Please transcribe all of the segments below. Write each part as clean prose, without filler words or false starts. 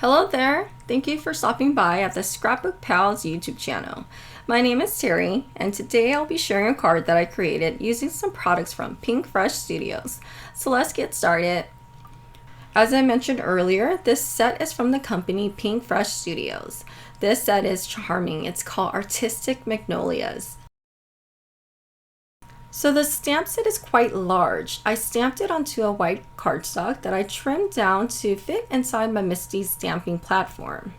Hello there! Thank you for stopping by at the ScrapbookPal's YouTube channel. My name is Terry, and today I'll be sharing a card that I created using some products from PinkFresh Studios. So let's get started. As I mentioned earlier, this set is from the company PinkFresh Studios. This set is charming. It's called Artistic Magnolias. So the stamp set is quite large. I stamped it onto a white cardstock that I trimmed down to fit inside my Misty's stamping platform.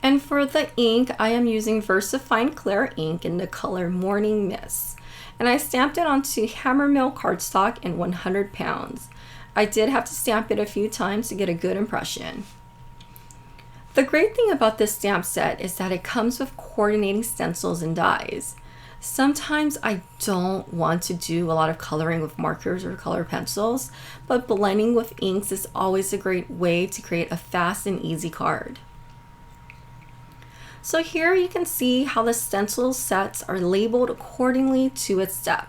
And for the ink, I am using VersaFine Clear ink in the color Morning Mist. And I stamped it onto Hammermill cardstock in 100 pounds. I did have to stamp it a few times to get a good impression. The great thing about this stamp set is that it comes with coordinating stencils and dies. Sometimes I don't want to do a lot of coloring with markers or color pencils, but blending with inks is always a great way to create a fast and easy card. So here you can see how the stencil sets are labeled accordingly to its step.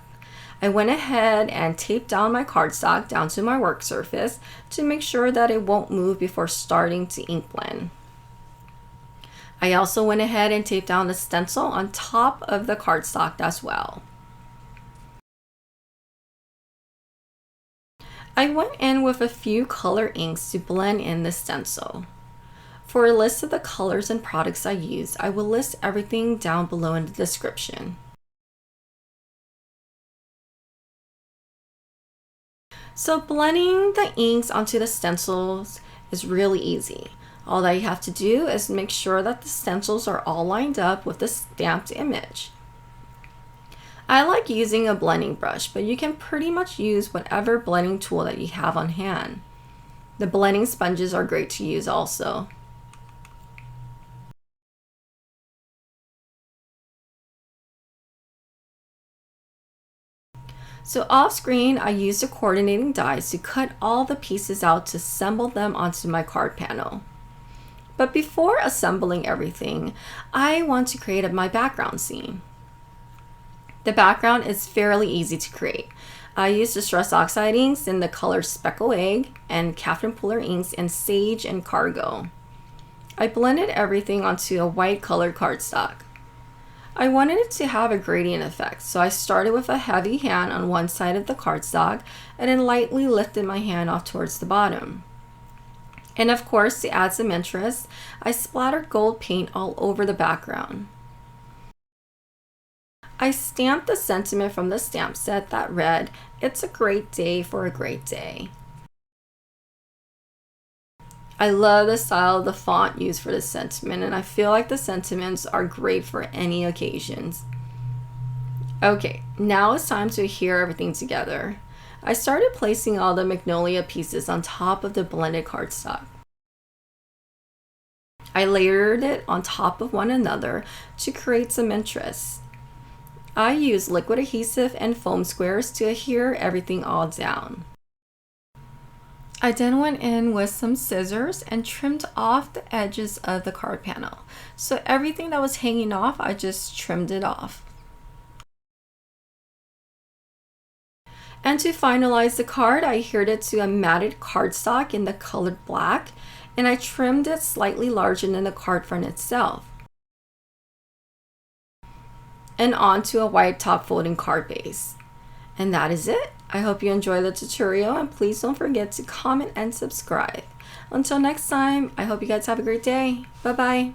I went ahead and taped down my cardstock down to my work surface to make sure that it won't move before starting to ink blend. I also went ahead and taped down the stencil on top of the cardstock as well. I went in with a few color inks to blend in the stencil. For a list of the colors and products I used, I will list everything down below in the description. So blending the inks onto the stencils is really easy. All that you have to do is make sure that the stencils are all lined up with the stamped image. I like using a blending brush, but you can pretty much use whatever blending tool that you have on hand. The blending sponges are great to use also. So off screen, I used the coordinating dies to cut all the pieces out to assemble them onto my card panel. But before assembling everything, I want to create my background scene. The background is fairly easy to create. I used Distress Oxide inks in the color Speckle Egg and Catherine Puller inks in Sage and Cargo. I blended everything onto a white colored cardstock. I wanted it to have a gradient effect, so I started with a heavy hand on one side of the cardstock and then lightly lifted my hand off towards the bottom. And of course, to add some interest, I splattered gold paint all over the background. I stamped the sentiment from the stamp set that read, "It's a great day for a great day." I love the style of the font used for this sentiment, and I feel like the sentiments are great for any occasions. Okay, now it's time to adhere everything together. I started placing all the Magnolia pieces on top of the blended cardstock. I layered it on top of one another to create some interest. I used liquid adhesive and foam squares to adhere everything all down. I then went in with some scissors and trimmed off the edges of the card panel. So everything that was hanging off, I just trimmed it off. And to finalize the card, I adhered it to a matted cardstock in the colored black, and I trimmed it slightly larger than the card front itself. And onto a white top folding card base. And that is it. I hope you enjoyed the tutorial, and please don't forget to comment and subscribe. Until next time, I hope you guys have a great day. Bye bye.